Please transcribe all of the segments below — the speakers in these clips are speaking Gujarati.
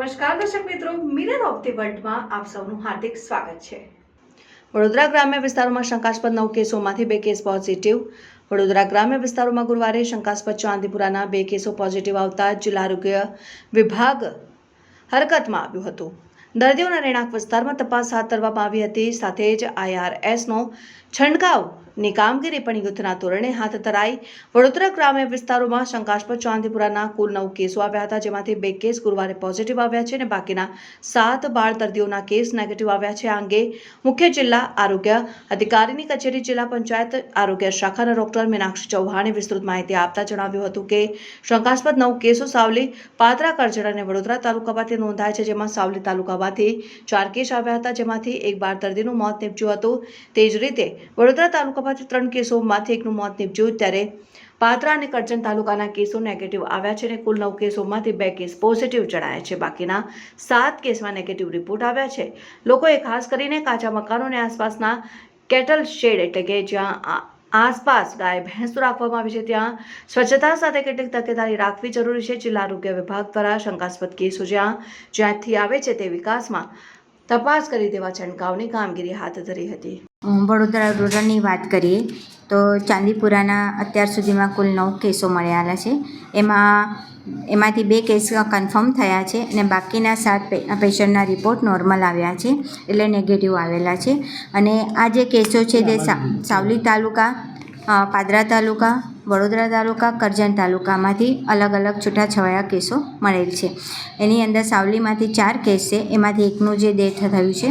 નમસ્કાર દર્શક મિત્રો, મિરર ઓફ ધી વર્લ્ડમાં આપ સૌનું હાર્દિક સ્વાગત છે। વડોદરા ગ્રામ્ય વિસ્તારોમાં શંકાસ્પદ 9 કેસોમાંથી 2 કેસ પોઝિટિવ। વડોદરા ગ્રામ્ય વિસ્તારોમાં ગુરુવારે શંકાસ્પદ ચાંદીપુરાના 2 કેસો પોઝિટિવ આવતા જિલ્લા આરોગ્ય વિભાગ હરકતમાં આવ્યું હતું। દર્દીઓના રહેણાંક વિસ્તારમાં તપાસ હાથ ધરવામાં આવી હતી। સાથે જ IRSનો છંટકાવની કામગીરી પણ યુદ્ધના ધોરણે હાથ ધરાઈ। વડોદરા ગ્રામ્ય વિસ્તારોમાં શંકાસ્પદ ચાંદીપુરાના કુલ 9 કેસો આવ્યા હતા, જેમાંથી 2 કેસ ગુરુવારે પોઝિટિવ આવ્યા છે અને બાકીના 7 બાળ દર્દીઓના કેસ નેગેટિવ આવ્યા છે। આ અંગે મુખ્ય જિલ્લા આરોગ્ય અધિકારીની કચેરી જિલ્લા પંચાયત આરોગ્ય શાખાના ડોક્ટર મીનાક્ષી ચૌહાણે વિસ્તૃત માહિતી આપતા જણાવ્યું હતું કે શંકાસ્પદ 9 કેસો સાવલી, પાદરા, કરજણ અને વડોદરા તાલુકામાંથી નોંધાયા છે, જેમાં સાવલી તાલુકામાંથી 4 કેસ આવ્યા હતા, જેમાંથી 1 બાળ દર્દીનું મોત નીપજ્યું હતું। તે જ રીતે વડોદરા તાલુકામાંથી 3 કેસોમાંથી 1નું મોત નીપજ્યું, ત્યારે પાદરા અને કરજણ તાલુકાના કેસો નેગેટિવ આવ્યા છે અને કુલ 9 કેસોમાંથી 2 કેસ પોઝિટિવ જણાયા છે। બાકીના 7 કેસમાં નેગેટિવ રિપોર્ટ આવ્યા છે। લોકોએ ખાસ કરીને કાચા મકાનો અને આસપાસના કેટલ શેડ એટલે કે જ્યાં આસપાસ ગાય ભેંસો રાખવામાં આવી છે ત્યાં સ્વચ્છતા સાથે કેટલીક તકેદારી રાખવી જરૂરી છે। જિલ્લા આરોગ્ય વિભાગ દ્વારા શંકાસ્પદ કેસો જ્યાંથી આવે છે તે વિકાસમાં તપાસ કરી તેવા છંટકાવની કામગીરી હાથ ધરી હતી। વડોદરા રૂરલની વાત કરીએ તો ચાંદીપુરાના અત્યાર સુધીમાં કુલ 9 કેસો મળ્યા છે। એમાંથી 2 કેસ કન્ફર્મ થયા છે અને બાકીના 7 પેશન્ટના રિપોર્ટ નોર્મલ આવ્યા છે, એટલે નેગેટિવ આવેલા છે। અને આ જે કેસો છે તે સાવલી તાલુકા, પાદરા તાલુકા, વડોદરા તાલુકા, કરજણ તાલુકામાંથી અલગ અલગ છૂટાછવાયા કેસો મળેલ છે। એની અંદર સાવલીમાંથી 4 કેસ છે, એમાંથી 1નું જે ડેથ થયું છે।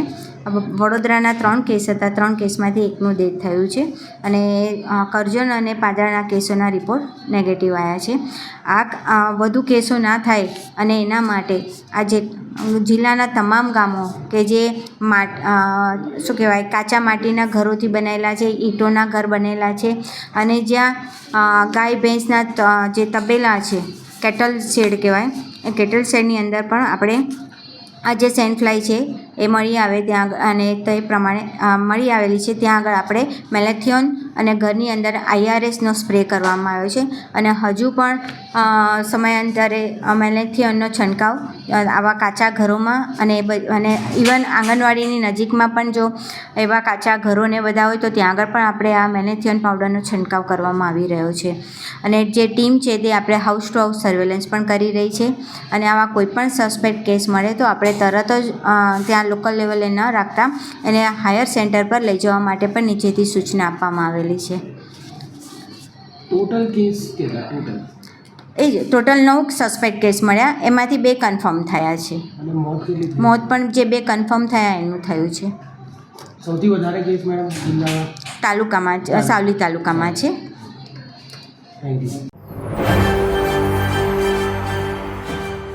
વડોદરાના 3 કેસ હતા, 3 કેસમાંથી 1નું ડેથ થયું છે અને કરજણ અને પાદરાના કેસોના રિપોર્ટ નેગેટિવ આવ્યા છે। આ વધુ કેસો ના થાય અને એના માટે આજે જિલ્લાના તમામ ગામો કે જે કાચા માટીના ઘરોથી બનેલા છે, ઈંટોના ઘર બનેલા છે અને જ્યાં ગાય ભેંસના જે તબેલા છે, કેટલ શેડ કહેવાય, એ કેટલ શેડની અંદર પણ આપણે આ જે સેન્ડ ફ્લાય છે એ મળી આવે ત્યાં અને તે પ્રમાણે મળી આવેલી છે ત્યાં આગળ આપણે મેલેથિયોન અને ઘરની અંદર IRSનો સ્પ્રે કરવામાં આવ્યો છે અને હજુ પણ સમયાંતરે મેલેથિયોનનો છંટકાવ આવા કાચા ઘરોમાં અને ઇવન આંગણવાડીની નજીકમાં પણ જો એવા કાચા ઘરોને બધા હોય તો ત્યાં આગળ પણ આપણે આ મેલેથિયોન પાવડરનો છંટકાવ કરવામાં આવી રહ્યો છે। અને જે ટીમ છે તે આપણે હાઉસ ટુ હાઉસ સર્વેલન્સ પણ કરી રહી છે અને આવા કોઈપણ સસ્પેક્ટ કેસ મળે તો આપણે તરત જ ત્યાં લોકલ લેવલે ન રાખતા એને હાયર સેન્ટર પર લઈ જવા માટે પણ નીચેથી સૂચના આપવામાં આવેલી છે। ટોટલ કેસ કેટલા? ટોટલ 9 સસ્પેક્ટ કેસ મળ્યા, એમાંથી 2 કન્ફર્મ થયા છે। મોત પણ જે 2 કન્ફર્મ થયા એનું થયું છે। સૌથી વધારે કેસ મેડમ જિલ્લામાં તાલુકામાં સાવલી તાલુકામાં છે। Thank you.